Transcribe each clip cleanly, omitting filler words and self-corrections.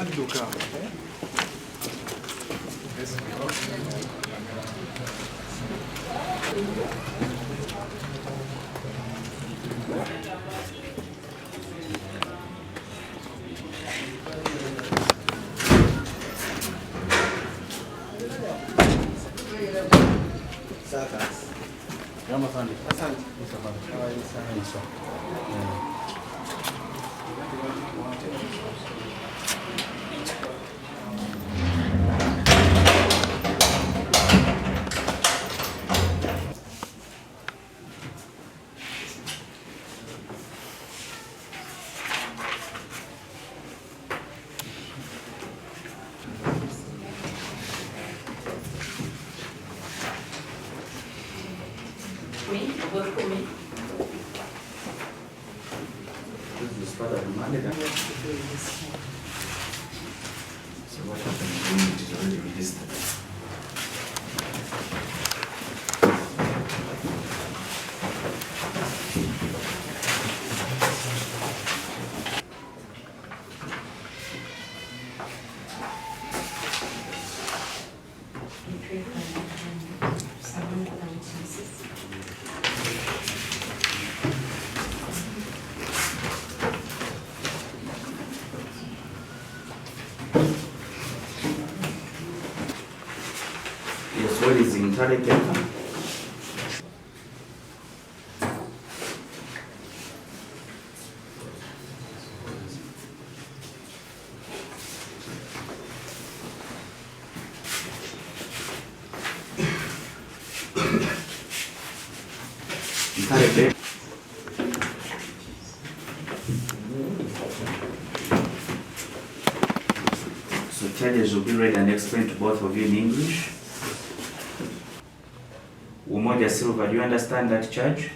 adduka. This is part of Alimanda. So what happens when it is already registered? Yes, what is intelligent? Intelligent. So charges will be read and explained to both of you in English. Umoja Silva, do you understand that charge?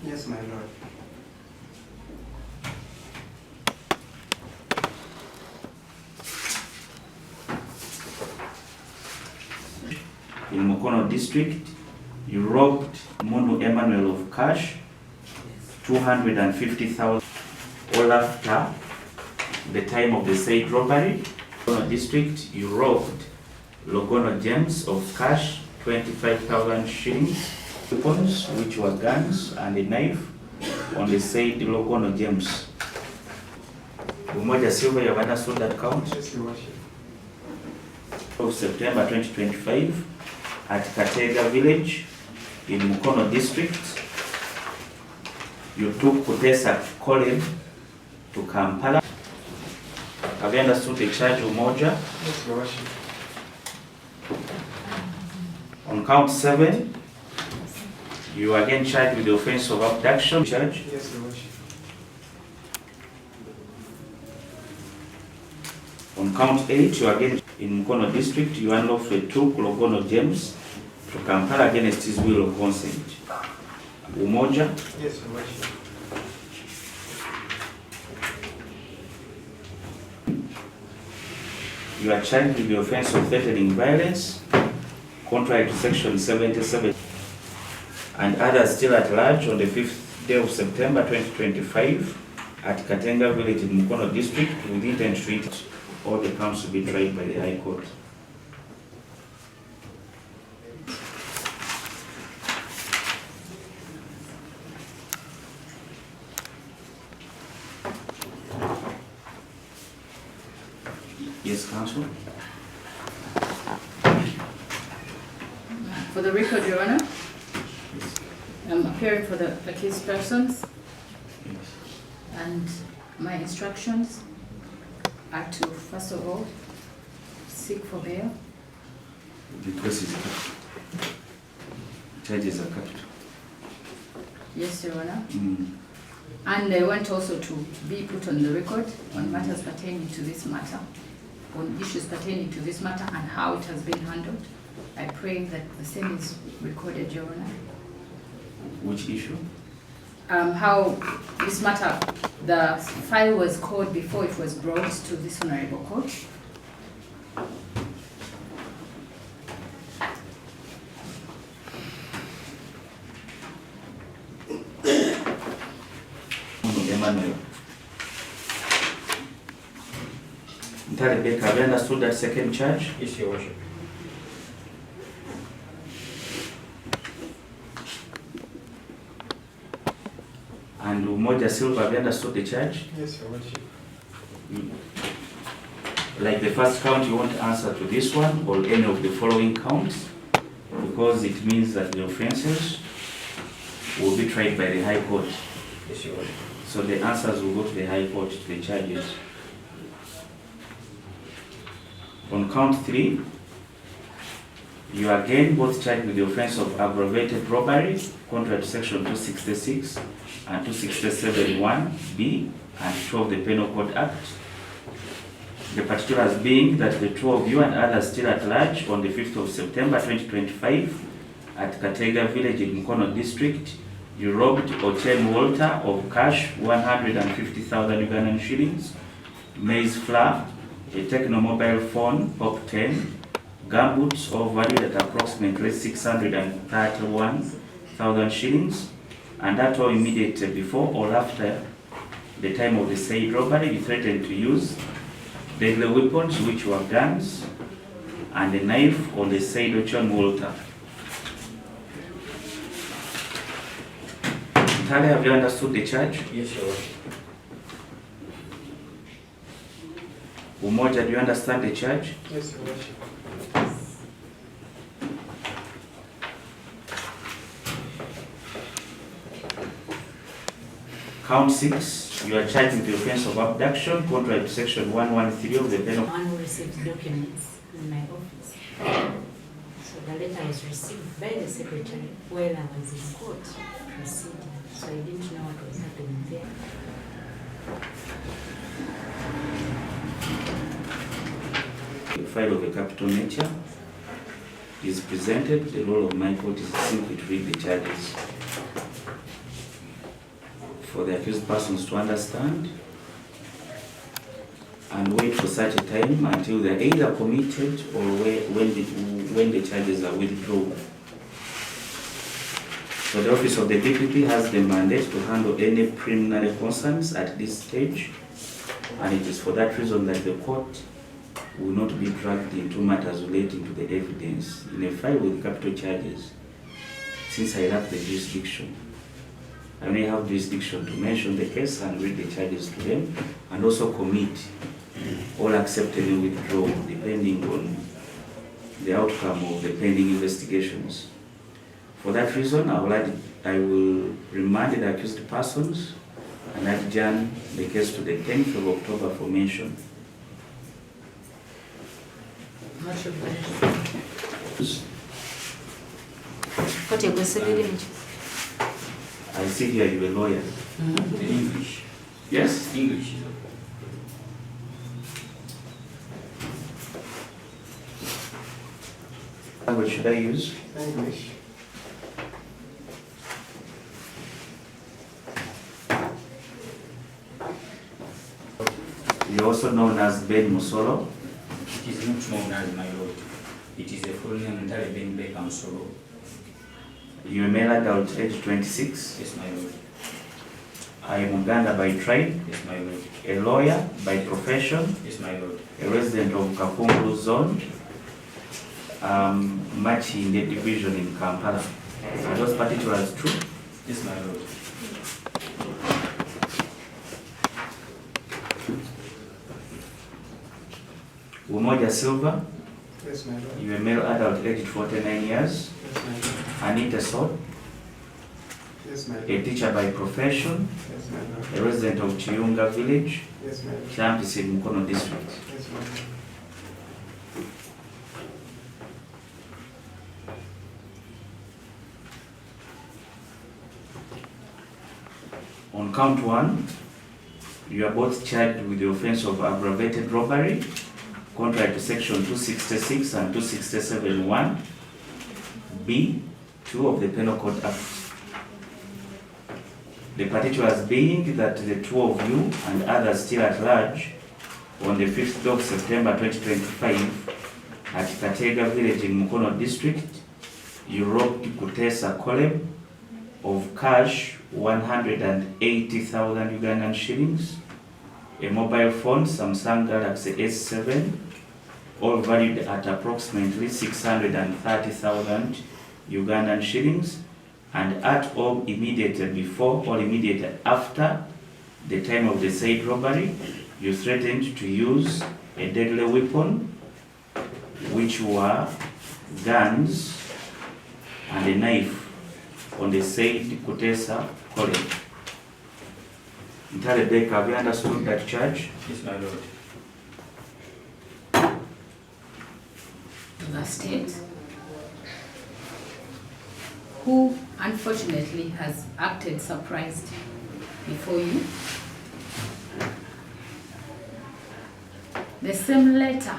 Yes, my lord. In Mukono district, you robbed Emundu Emmanuel of cash, 250,000, all after the time of the said robbery. Mukono district, you robbed Logono James of cash, 25,000 shillings, weapons, which were guns and a knife, on the said Logono James. Umoja Silva, you have understood that count? Yes, your worship. Of September 2025 at Katega village in Mukono district, you took Kutesa Colin to Kampala. Have you understood the charge, Umoja? Yes, your worship. On count 7, you are again charged with the offense of abduction. Charge. Yes, your worship. On count 8, you are again in Mukono district, you unlawfully took Logono James to Kampala against his will of consent. Umoja. Yes, your worship. You are charged with the offense of threatening violence, contrary to section 77, and others still at large on the 5th day of September 2025 at Katenga village in Mukono district with intent to treat all the counts to be tried by the High Court. Yes, Counsel? For the record, Your Honor, I'm appearing for the accused persons, Yes. and my instructions are to, first of all, seek for bail. The case is capital. Charges are capital. Yes, Your Honor. Mm. And I want also to be put on the record on matters pertaining to this matter, on issues pertaining to this matter and how it has been handled. I pray that the same is recorded, Your Honor. Which issue? How this matter, the file was called before it was brought to this honorable court. Emmanuel. Ntale Baker, have you understood that second charge? Yes, Your Worship. And Umoja Silva, have you understood the charge? Yes, Your Worship. Like the first count, you won't answer to this one or any of the following counts, because it means that the offenses will be tried by the High Court. Yes, Your Worship. So the answers will go to the High Court, to the charges. On count 3, you are again both charged with the offense of aggravated robbery, contrary to section 266 and 267(1)(b and 2 of the Penal Code Act. The particulars being that the two of you and others still at large on the 5th of September 2025 at Katega village in Mukono district, you robbed Ochen Walter of cash 150,000 Ugandan shillings, maize flour, a Techno mobile phone, Pop 10, gumboots all valued at approximately 631,000 shillings, and that all immediately before or after the time of the said robbery, you threatened to use deadly weapons, which were guns, and a knife on the said Ochen Walter. Ntale, have you understood the charge? Yes, Your Worship. Umoja, do you understand the charge? Yes, Your Worship. Count 6, you are charged with the offense of abduction, contrary to section 113 of the Penal. One who received documents in my office. So the letter was received by the secretary while I was in court proceeding. So I didn't know what was happening there. The file of a capital nature is presented. The role of my court is simply to read the charges for the accused persons to understand and wait for such a time until they are either committed or when the charges are withdrawn. So the Office of the DPP has the mandate to handle any preliminary concerns at this stage, and it is for that reason that the court will not be dragged into matters relating to the evidence in a file with capital charges, since I lack the jurisdiction. I only have jurisdiction to mention the case and read the charges to them, and also commit or accept any withdrawal depending on the outcome of the pending investigations. For that reason, I will remand the accused persons and adjourn the case to the 10th of October for mention. Kotti, I see here you're a lawyer. English. Yes? English. What should I use? English. You're also known as Ben Musolo. It is not known as my lord. It is a full name entirely being Ebyomusomesa. You're a male adult, age 26. Yes, my lord. I am Uganda by tribe, Yes, my lord. a lawyer by profession, Yes, my lord. a resident of Kapungu zone, much in the division in Kampala. Are those particulars true? Yes, my lord. Umoja Silva, Yes, my lord. you're a male adult, aged 49 years, Yes, my lord. Anita Sol, Yes, my lord. a teacher by profession, Yes, my lord. a resident of Chiunga village, Yes, my lord. campus in Mukono district. Yes, my lord. On count 1, you are both charged with the offense of aggravated robbery, contrary to section 266 and 267(1)(b)(2) of the Penal Code Act. The particulars being that the two of you and others still at large on the 5th of September 2025 at Katega village in Mukono district, you robbed Kutesa Kolem of cash 180,000 Ugandan shillings, a mobile phone, Samsung Galaxy S7, all valued at approximately 630,000 Ugandan shillings, and at or immediately before or immediately after the time of the said robbery, you threatened to use a deadly weapon, which were guns and a knife, on the said Kutesa College. Ntale Baker, have you understood that charge? Yes, my lord. To the state, who unfortunately has acted surprised before you. The same letter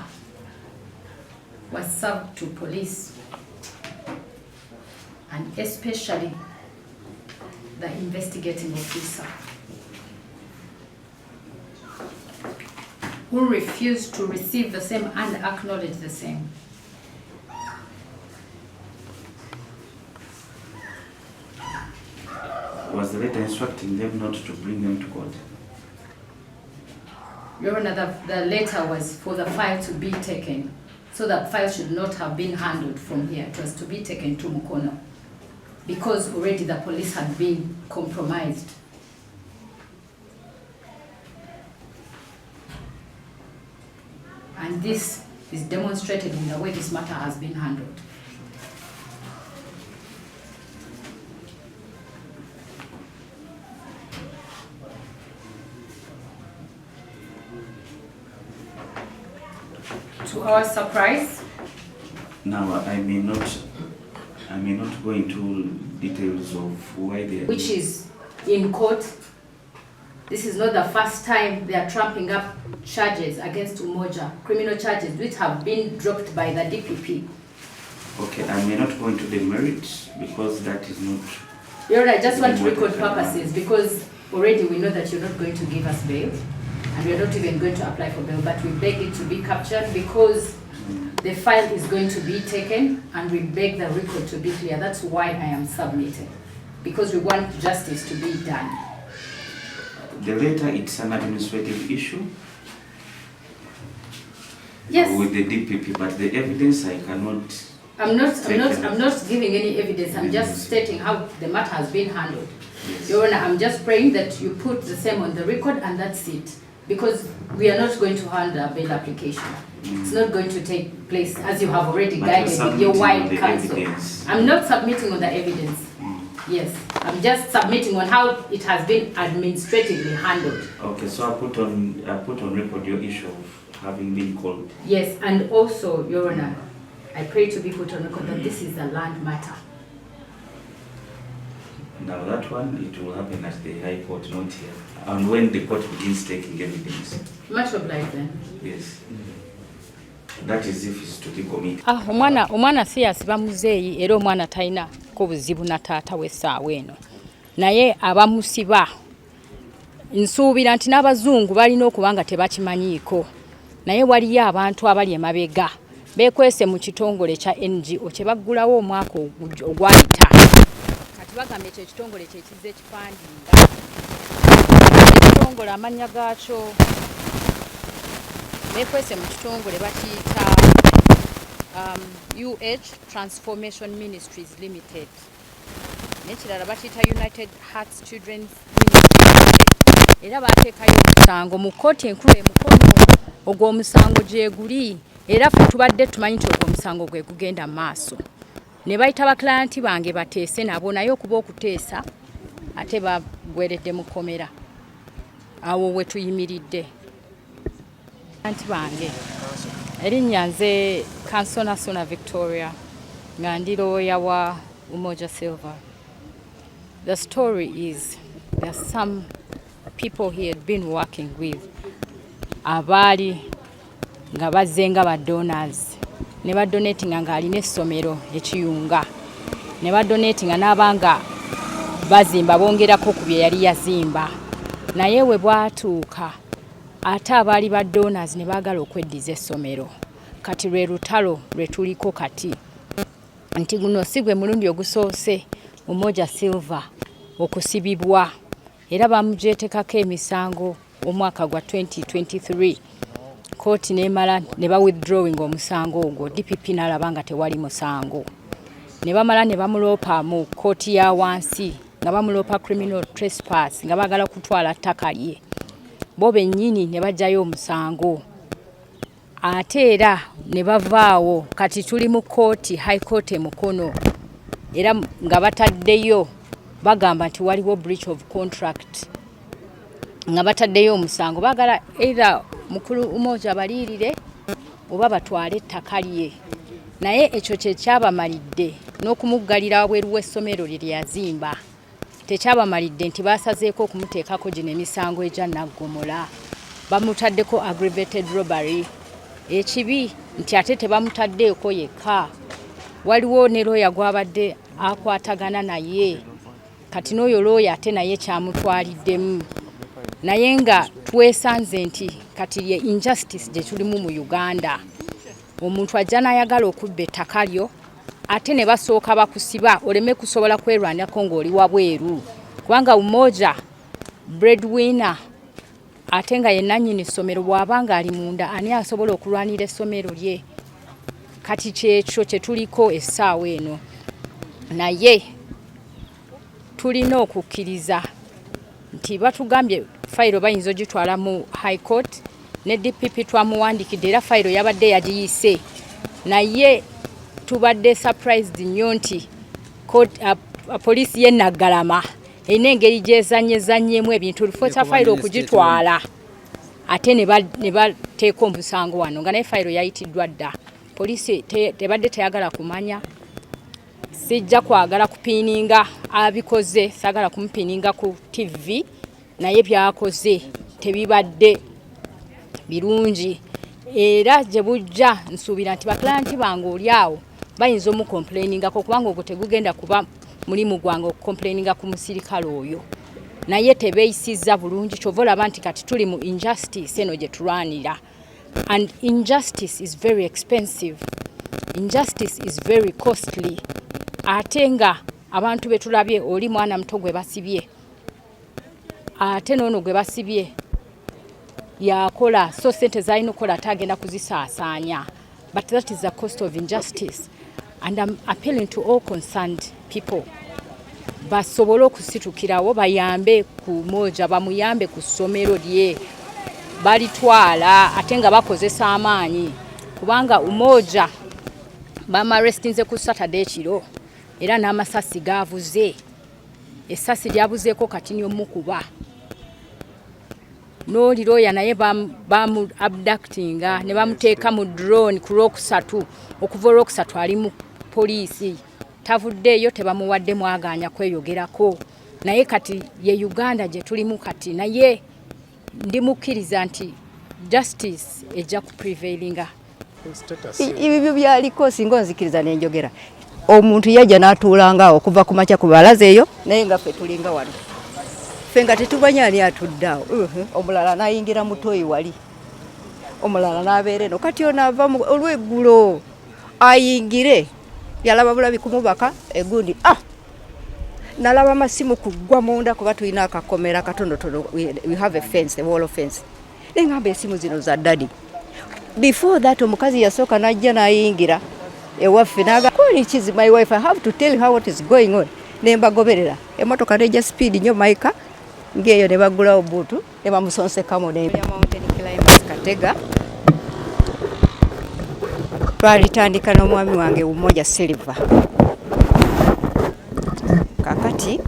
was served to police, and especially the investigating officer, who refused to receive the same and acknowledge the same. Was the letter instructing them not to bring them to court? Your Honor, the letter was for the file to be taken, so that file should not have been handled from here. It was to be taken to Mukono, because already the police had been compromised. And this is demonstrated in the way this matter has been handled. To our surprise, Now, I may not go into details of why they are. which is in court, this is not the first time they are trumping up charges against Umoja, criminal charges which have been dropped by the DPP. Okay, I may not go into the merits because that is not. Your Honor, I just want to record purposes, because already we know that you're not going to give us bail, and we're not even going to apply for bail, but we beg it to be captured because the file is going to be taken, and we beg the record to be clear. That's why I am submitting, because we want justice to be done. The letter, it's an administrative issue. Yes. With the DPP, but the evidence I cannot. I'm not giving any evidence. I'm just stating how the matter has been handled. Yes. Your Honor, I'm just praying that you put the same on the record, and that's it. Because we are not going to handle a bail application. It's not going to take place, as you have already But guided you're with your submitting on wide the counsel. evidence. I'm not submitting on the evidence. Yes, I'm just submitting on how it has been administratively handled. Okay, so I put on record your issue of having been called. Yes, and also, Your Honor, I pray to be put on record that this is a land matter. Now that one, it will happen at the High Court, not here. And when the court begins taking evidence. Much obliged then. Yes. That is if it's to be committed. Omwana si yasiba muzeeyi era omwana talina ko buzibu na taata w'essaawa eno. Naye abamusiba nsuubira nti n'abazungu balina okuba nga tebakimanyiiko. Naye waliyo abantu abali emabega beekwese mu kitongole kya NGO kye baggulawo omwaka ogwayita. Kati bagambye ekyo ekitongole kye kizze ekipandinga. Ekitongole amannya gaakyo beekwese mu kitongole bakiyita UH Transformation Ministries Limited. Nekirala bakiyita United Hearts Children's Ministries Limited. Era baateekayo omusango mu Kotti enkulu e Mukono. Ogwo omusango gye guli. Era ffe tubadde tumanyi nti ogwo omusango gwe gugenda mu maaso. Ne bayita baklayenti bange bateese nabo naye okuba okuteesa ate bagweredde mu kkomera. Awo we tuyimiridde. Baklayenti bange erinnya nze Kansona Sona Victoria nga ndi Looya wa Umoja Silver. The story is there are some people he had been working with abaali nga bazze nga ba donors ne badonatinga ng'alina essomero ekiyunga ne badonatinga n'abanga bazimba bongerako ku bye yali yazimba naye we bwatuuka ate abaali ba donors ne baagala okweddiza essomero kati lwe lutalo lwe tuliko kati nti guno si gwe mulundi ogusoose Umoja Silver okusibibwa era bamugyetekako emisango omwaka gwa 2023 kooti nemala ne ba withdrawing omusango ogwo DPP n'alaba nga tewali musango ne bamala ne bamuloopa mu kooti ya wansi nga bamuloopa criminal trespass nga bagala kutwala ttaka lye bo bennyini ne bajjayo omusango ate era ne bavaawo kati tuli mu kooti high court e Mukono era nga bataddeyo bagamba nti waliwo breach of contract nga bataddeyo omusango bagala era mukulu umoja balirire oba batwale ettaka lye naye ekyo kye kyabamalidde n'okumuggalira wabweru w'essomero lye yazimba tekyabamalidde nti basazeeko okumuteekako gino emisango egya naggomola bamutaddeko aggravated robbery ekibi nti ate tebamutaddeeko yekka waliwo ne Looya gwabadde akwatagana naye kati n'oyo Looya ate naye kyamutwaliddemu naye nga twesanze nti kati ye injustice gye tulimu mu Uganda omuntu ajja n'ayagala okubba ettaka lyo ate ne basooka bakusiba oleme kusobola kwerwanako ng'oli wabweru kubanga umoja breadwinner ate nga ye nannyini ssomero bw'abanga ali munda ani asobola okulwanira essomero lye kati kyekyo kye tuliko essaawa eno naye tulina okukkiriza nti batugambye fayiro bayinza ogitwala mu high court ne DPP twamuwandikidde era fayiro yabadde yagiyise naye tubadde surprised nnyo nti poliisi y'e Naggalama erina engeri gyezanyezannyemu ebintu lufosa fayiro okugitwala ate ne bateeka omusango wano nga naye fayiro yayitiddwa dda poliisi tebadde teyagala kumanya sijja kwagala kupiininga abikoze sagala kumupiininga ku TV naye byakoze tebibadde birungi era gye bujja nsuubira nti baklanti bange oli awo bayinza omukomplainingako kubanga ogwo tegugenda kuba mulimu gwange okukomplaininga ku musirikale oyo naye tebeeyisizza bulungi kyova olaba nti kati tuli mu injustice eno gye tulwanira and injustice is very expensive injustice is very costly ate nga abantu betulabye oli mwana muto gwe basibye ate noono gwe basibye yakola so sente zalina okukola ate agenda kuzisaasaanya but that is the cost of injustice and I'm appealing to all concerned people basobole okusitukirawo bayambe ku moja bamuyambe ku ssomero lye balitwala ate nga bakozesa amaanyi kubanga umoja bamarestinze ku Saturday kiro era n'amasasi gavuze essasi lyabuzeeko kati nyomukuba n'oli Looya naye bamu abductinga ne bamuteeka mu drone ku Lwokusatu okuva Olwokusatu ali mu poliisi tavuddeeyo tebamuwadde mwaganya kweyogerako naye kati ye Uganda gye tulimu kati naye ndimukkiriza nti justice ejja ku prevailinga ibyo byaliko singa nzikiriza n'enjogera omuntu yajja n'atuulangawo okuva ku makya ku balaze eyo naye nga ffe tulinga wano ffe nga tetubanya ani atuddaawo omulala n'ayingira mutoyi wali omulala n'abeera eno kati ono ava olw'eggulo ayingire yalaba bulabi kumubaka egundi nalaba amasimu kuggwa munda kuba tulina akakomera katonotono we have a fence, a wall of fence nengamba esimu zino za daddy before that omukazi yasooka n'ajja n'ayingira ewaffe naga is my wife I have to tell her what is going on nembagoberera emotoka neja speed nnyo maika ngeyo ne bagulawo butu ne bamusonsekamu ne mountain climbers Katega twalitandika n'omwami wange Umoja Silver kakati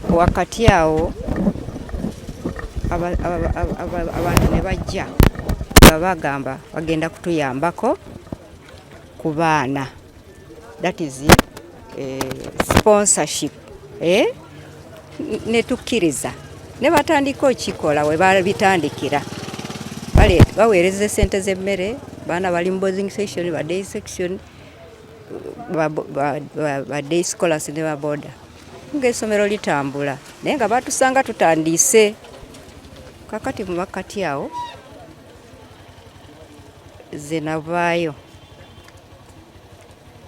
wakati awo abantu ne bajja bagamba bagenda kutuyambako ku baana that is sponsorship ne tukkiriza ne batandika okikola we babitandikira baweereza sente z'emmere baana bali mu boarding section ba day section ba day scholars ne ba boda ng'essomero litambula naye nga batusanga tutandiise kakati mu makati awo ze navaayo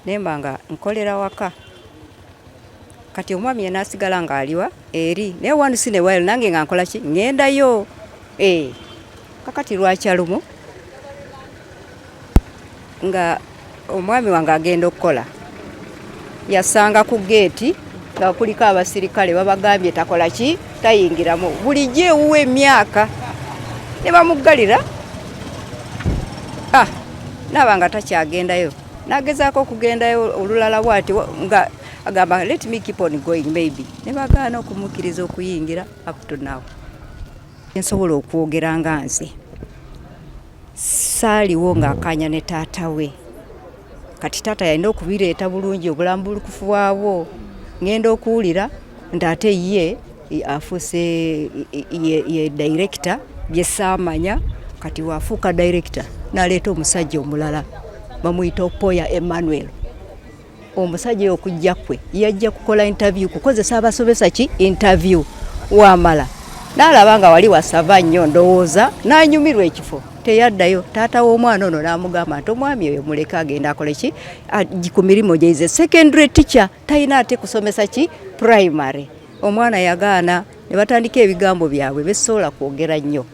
nemba nga nkolera waka kati omwami yenasigala ng'aliwa eri naye once in a while nange nga nkola ki ŋŋendayo kakati lwakyalumu nga omwami wange agenda okukola yasanga ku geeti nga kuliko abasirikale babagambye takola ki tayingiramu bulijjo ewuwa emyaka ne bamuggalira naaba nga takyagendayo nagezaako okugendayo olulala bwati nga agamba let me keep on going maybe ne bagaana okumukkiriza okuyingira up to now. Nsobola okwogera nga nze saaliwo ng'akaanya ne taata we kati taata yalina okubireeta bulungi obulamu bulukufu bwabwo ngenda okuwulira nti ate ye afuuse ye director bye saamanya kati waafuuka director n'aleeta omusajja omulala bamuyita Opoya Emmanuel. Omusajja oyo okujja kwe yajja kukola interview kukozesa abasomesa ki interview wamala n'alaba nga wali wasava nnyo ndowooza n'anyumirwa ekifo teyaddayo taata w'omwana ono n'amugamba nti omwami oyo muleke agenda akole ki ku mirimu gye secondary teacher talina ate kusomesa ki primary. Omwana yagaana ne batandika ebigambo byabwe besobola kwogera nnyo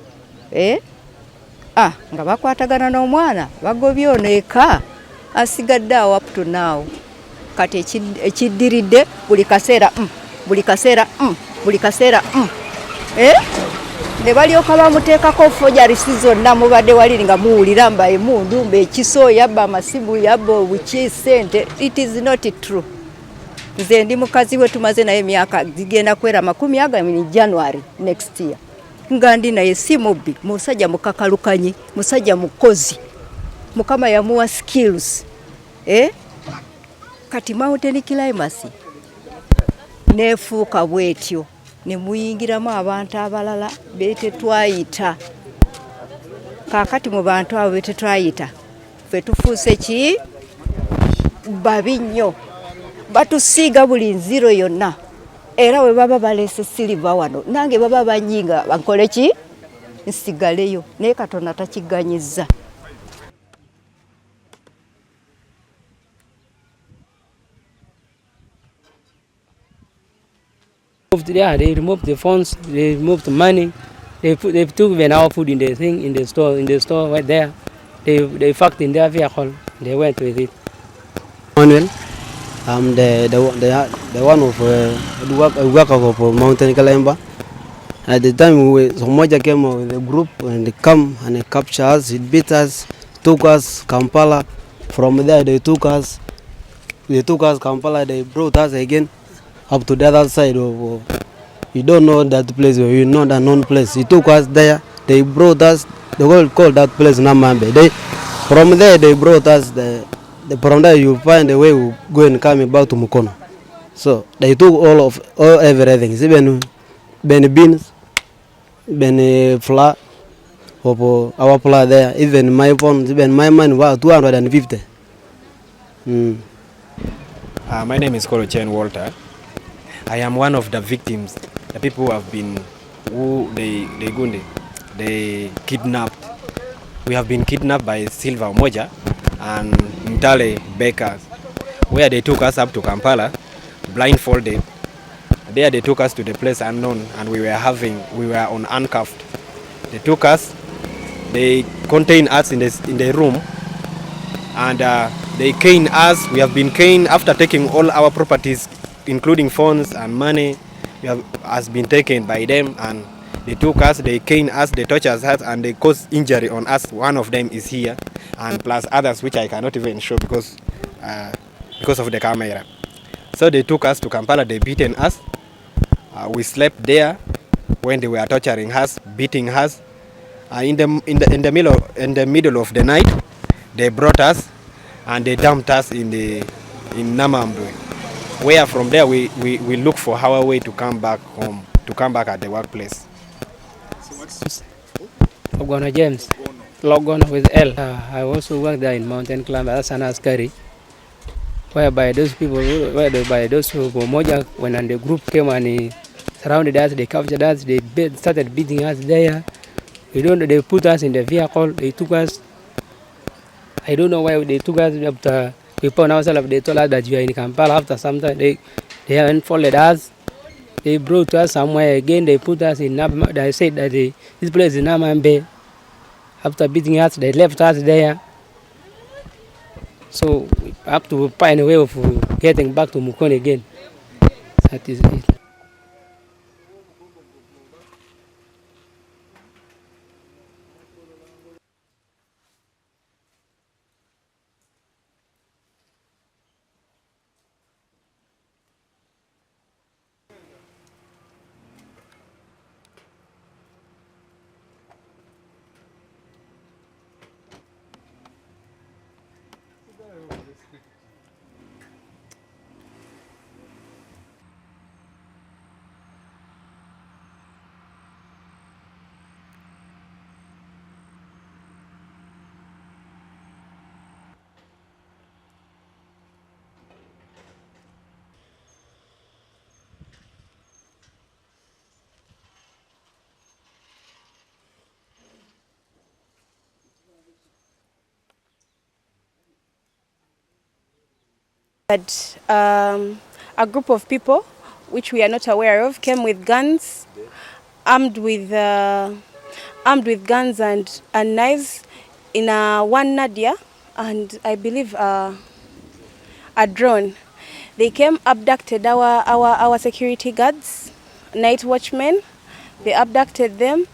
nga bakwatagana n'omwana bagobye ono eka asigadde awo up to now kati ekiddiridde buli kaseera ne balyoka bamuteekako fojjarisi zonna mubadde wali nga muwulira mba Emundu mba ekiso yabba amasimu yabba obuki sente. It is not true. Nze ndi mukazi we tumaze naye emyaka zigenda kwera 40 January next year nga ndi naye si mubbi musajja mukakalukanye musajja mukozi mukama yamuwa skills kati mountain climbers nefuuka bwetyo ne muyingiramu abantu abalala betetwayita kakati mu bantu abo betetwayita ffe tufuuse ki babi nnyo batusiiga buli nziro yonna era we baba balese siliva wano nange baba banyinga bankole ki nsigaleyo naye Katonda takiganyizza. Yeah, they removed the phones, they removed the money, they took even our food in the store right there. They fucked in their vehicle, they went with it. Manuel, I'm the one of the worker of mountain climber. At the time Somoja came with the group and they come and they captured us, it beat us, took us Kampala. From there they took us Kampala, they brought us again up to the other side of you don't know that place, you know that known place. He took us there, they brought us, they will call that place Namambe. From there they brought us from there you find a way to go and come back to Mukono. So they took all everything, even beans, flour of our flour there, even my phone, even my money was 250. My name is Kotti Walter. I am one of the victims, the people who have been, they kidnapped. We have been kidnapped by Silva Moja and Mtale Bakers, where they took us up to Kampala, blindfolded. There they took us to the place unknown and we were on handcuffed. They took us, they contained us in the room and they caned us. We have been caned after taking all our properties, including phones and money has been taken by them, and they took us, they caned us, they tortured us, and they caused injury on us. One of them is here, and plus others which I cannot even show because of the camera. So they took us to Kampala, they beaten us. We slept there when they were torturing us, beating us. In the middle of the night, they brought us and they dumped us in Namambe. Where from there we look for our way to come back home, to come back at the workplace. So what's Logono James, Logono with L. I also work there in mountain climber as an askari, whereby those people, whereby those who Moja, when the group came and he surrounded us, they captured us, they started beating us there. They put us in the vehicle, they took us. I don't know why they took us up to We found ourselves, they told us that you are in Kampala. After some time, they haven't followed us. They brought us somewhere again. They put us in Nabma. They said that this place is Namambe. After beating us, they left us there. So we have to find a way of getting back to Mukono again. That is it. But a group of people, which we are not aware of, came with guns, armed with guns and knives, in one Nadia, and I believe a drone. They came, abducted our security guards, night watchmen. They abducted them,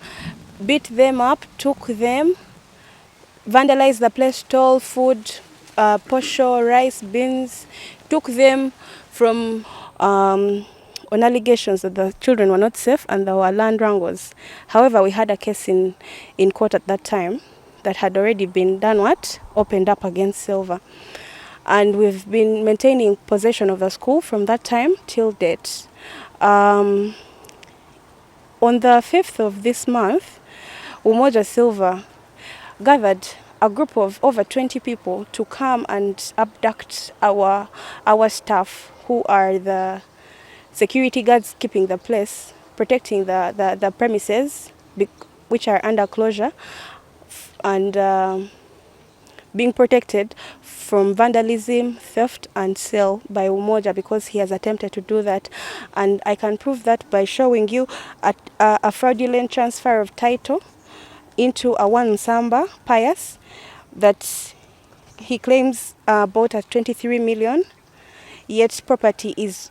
beat them up, took them, vandalized the place, stole food, posho, rice, beans, took them from on allegations that the children were not safe and there were land wrangles. However, we had a case in court at that time that had already been opened up against Silver. And we've been maintaining possession of the school from that time till date. On the 5th of this month, Umoja Silver gathered a group of over 20 people to come and abduct our staff, who are the security guards keeping the place, protecting the premises, which are under closure, and being protected from vandalism, theft and sale by Umoja, because he has attempted to do that. And I can prove that by showing you a fraudulent transfer of title into a one Samba Pius that he claims bought at 23 million, yet property is